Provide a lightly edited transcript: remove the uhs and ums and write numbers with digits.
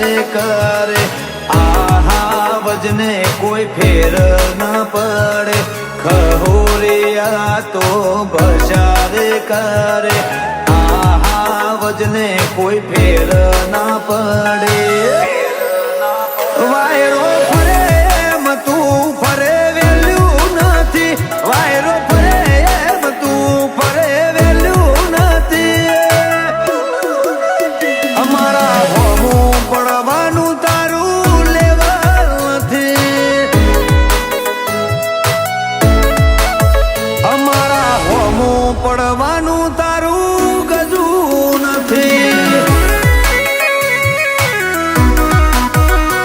રે કરે આહા વજને કોઈ ફેર ન પડે ખહોરિયા તો ભસા રે કરે આહા વજને કોઈ ફેર ન પડે વાયરો ફરે એમ તું ફરે વેલ્યું નથી વાયરો ફરે એમ તું ફરે વેલ્યું નથી અમારા હોમું પડવાનું તારું લેવલ નથી અમારા હોમું પડવા